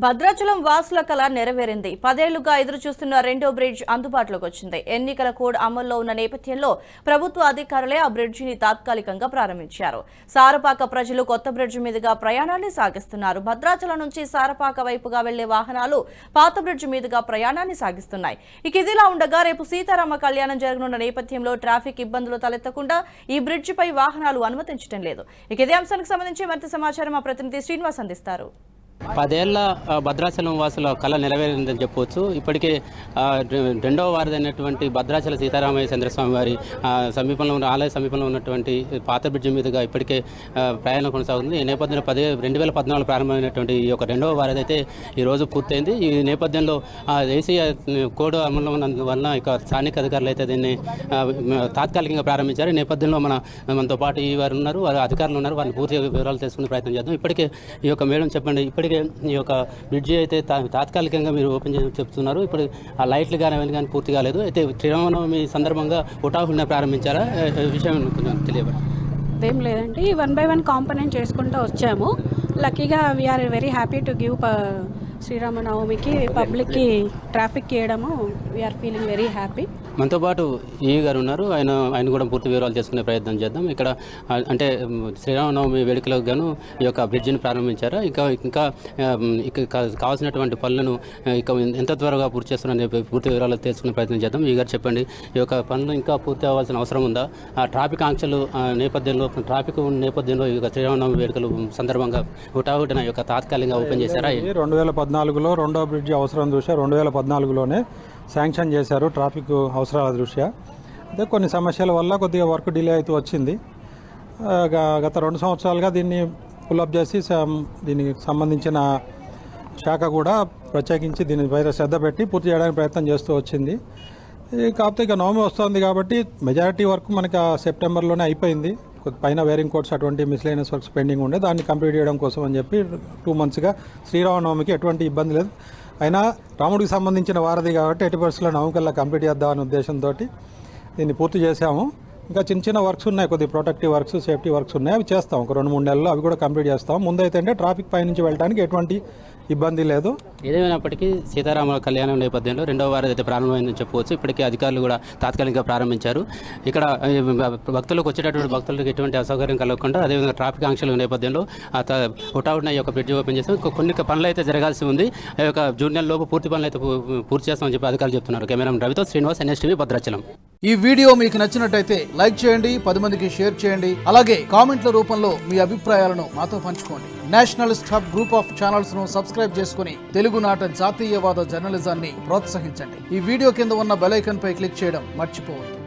భద్రాచలం వాసుల కళ నెరవేరింది. 10 ఏళ్లుగా ఎదురు చూస్తున్న రెండో బ్రిడ్జ్ అందుబాటులోకి వచ్చింది. ఎన్నికల కోడ్ అమల్లో ఉన్న నేపథ్యంలో ప్రభుత్వ అధికారులే ఆ బ్రిడ్జిని తాత్కాలికంగా ప్రారంభించారు. సారపాక ప్రజలు కొత్త బ్రిడ్జి మీదుగా ప్రయాణాన్ని సాగిస్తున్నారు. భద్రాచలం నుంచి సారపాక వైపుగా వెళ్లే వాహనాలు పాత బ్రిడ్జి మీదుగా ప్రయాణాన్ని సాగిస్తున్నాయి. ఇక ఇదిలా ఉండగా రేపు సీతారామ కళ్యాణం జరగనున్న నేపథ్యంలో ట్రాఫిక్ ఇబ్బందులు తలెత్తకుండా ఈ బ్రిడ్జిపై వాహనాలు అనుమతించడం లేదు. ఇక ఇదే అంశానికి సంబంధించి మరింత సమాచారం మా ప్రతినిధి శ్రీనివాస్ అందిస్తారు. 10 ఏళ్ల భద్రాచలం వాసుల కళ నెరవేరిందని చెప్పవచ్చు. ఇప్పటికే రెండవ వారిదైనటువంటి భద్రాచల సీతారామయ్య చంద్రస్వామి వారి సమీపంలో ఉన్న ఆలయ సమీపంలో ఉన్నటువంటి పాత బ్రిడ్జి మీదుగా ఇప్పటికే ప్రయాణం కొనసాగుతుంది. ఈ నేపథ్యంలో 2014 ప్రారంభమైనటువంటి ఈ యొక్క రెండవ వారిదైతే ఈరోజు పూర్తయింది. ఈ నేపథ్యంలో దేశీయ కోడ్ అమలు వల్ల ఇక స్థానిక అధికారులు అయితే దీన్ని తాత్కాలికంగా ప్రారంభించారు. ఈ నేపథ్యంలో మనతో పాటు ఈ వారు ఉన్నారు, వారి అధికారులు ఉన్నారు. వారిని పూర్తి వివరాలు తెలుసుకునే ప్రయత్నం చేద్దాం. ఇప్పటికే ఈ యొక్క మేడం చెప్పండి, ఇప్పటికే ఈ యొక్క బ్రిడ్జి అయితే తాత్కాలికంగా మీరు ఓపెన్ చెప్తున్నారు. ఇప్పుడు ఆ లైట్లు కానీ అవన్నీ కానీ పూర్తి కాలేదు. అయితే శ్రీరామనవమి సందర్భంగా హుటాహుటిన ప్రారంభించారా? విషయం తెలియబడి అదేం లేదండి, 1 by 1 కాంపోనెంట్ చేసుకుంటూ వచ్చాము. లక్కీగా we are very happy to give శ్రీరామనవమికి పబ్లిక్కి ట్రాఫిక్ చేయడము వీఆర్ ఫీలింగ్ వెరీ హ్యాపీ. మనతో పాటు ఈ గారు ఉన్నారు, ఆయన కూడా పూర్తి వివరాలు చేసుకునే ప్రయత్నం చేద్దాం. ఇక్కడ అంటే శ్రీరామనవమి వేడుకలకు గాను ఈ యొక్క బ్రిడ్జిని ప్రారంభించారు. ఇంకా కావాల్సినటువంటి పనులను ఇక ఎంత త్వరగా పూర్తి చేస్తున్నారని పూర్తి వివరాలు తెలుసుకునే ప్రయత్నం చేద్దాం. ఈ గారు చెప్పండి, ఈ యొక్క పనులు ఇంకా పూర్తి అవ్వాల్సిన అవసరం ఉందా? ఆ ట్రాఫిక్ ఆంక్షలు ట్రాఫిక్ నేపథ్యంలో ఈ యొక్క శ్రీరామనవమి వేడుకలు సందర్భంగా హుటాహుటిన యొక్క తాత్కాలికంగా ఓపెన్ చేశారా? 2014లో రెండో బ్రిడ్జి అవసరం దృష్ట్యా 2014లోనే శాంక్షన్ చేశారు ట్రాఫిక్ అవసరాల దృష్ట్యా. అయితే కొన్ని సమస్యల వల్ల కొద్దిగా వర్క్ డిలే అవుతూ వచ్చింది. గత 2 సంవత్సరాలుగా దీన్ని పుల్అప్ చేసి దీనికి సంబంధించిన శాఖ కూడా ప్రత్యేకించి దీనిపై శ్రద్ధ పెట్టి పూర్తి చేయడానికి ప్రయత్నం చేస్తూ వచ్చింది. కాకపోతే ఇక నవమి వస్తుంది కాబట్టి మెజారిటీ వర్క్ మనకి సెప్టెంబర్లోనే అయిపోయింది. పైన వేరింగ్ కోడ్స్ అటువంటి మిస్లేనియస్ వర్క్స్ పెండింగ్ ఉండే, దాన్ని కంప్లీట్ చేయడం కోసం అని చెప్పి 2 monthsగా శ్రీరామనవమికి ఎటువంటి ఇబ్బంది లేదు. అయినా రాముడికి సంబంధించిన వారధి కాబట్టి 80% నవమికల్లా కంప్లీట్ చేద్దామనే ఉద్దేశంతో దీన్ని పూర్తి చేశాము. ఇంకా చిన్న వర్క్స్ ఉన్నాయి, కొద్దిగా ప్రొటెక్టివ్ వర్క్స్, సేఫ్టీ వర్క్స్ ఉన్నాయి, అవి చేస్తాం. ఒక 2-3 నెలల్లో అవి కూడా కంప్లీట్ చేస్తాం. ముందైతే అంటే ట్రాఫిక్ పై నుంచి వెళ్ళడానికి ఎటువంటి ఇబ్బంది లేదు. ఏదేమైనప్పటికీ సీతారామ కళ్యాణం నేపథ్యంలో రెండవ వారం అయితే ప్రారంభమైందని చెప్పవచ్చు. ఇప్పటికే అధికారులు కూడా తాత్కాలికంగా ప్రారంభించారు. ఇక్కడ భక్తులకు వచ్చేటటువంటి భక్తులకు ఎటువంటి అసౌకర్యం కలగకుండా అదేవిధంగా ట్రాఫిక్ ఆంక్షల నేపథ్యంలో హుటాహుటిన ఈ యొక్క బ్రిడ్జ్ ఓపెన్ చేస్తాం. కొన్ని పనులు అయితే జరగాల్సి ఉంది. ఆ యొక్క జూన్ నెలలోపు పూర్తి పనులు అయితే పూర్తి చేస్తామని చెప్పి అధికారులు చెప్తున్నారు. కెమెరామెన్ రవితో శ్రీనివాస్, NSTV, భద్రాచలం. ఈ వీడియో మీకు నచ్చినట్టయితే లైక్ చేయండి, 10 మందికి షేర్ చేయండి. అలాగే కామెంట్ల రూపంలో మీ అభిప్రాయాలను మాతో పంచుకోండి. Nationalist hub group of channels ను సబ్స్క్రైబ్ చేసుకుని తెలుగునాట జాతీయవాద జర్నలిజాన్ని ప్రోత్సహించండి. ఈ వీడియో కింద ఉన్న బెల్ ఐకాన్ పై క్లిక్ చేయడం మర్చిపోవద్దు.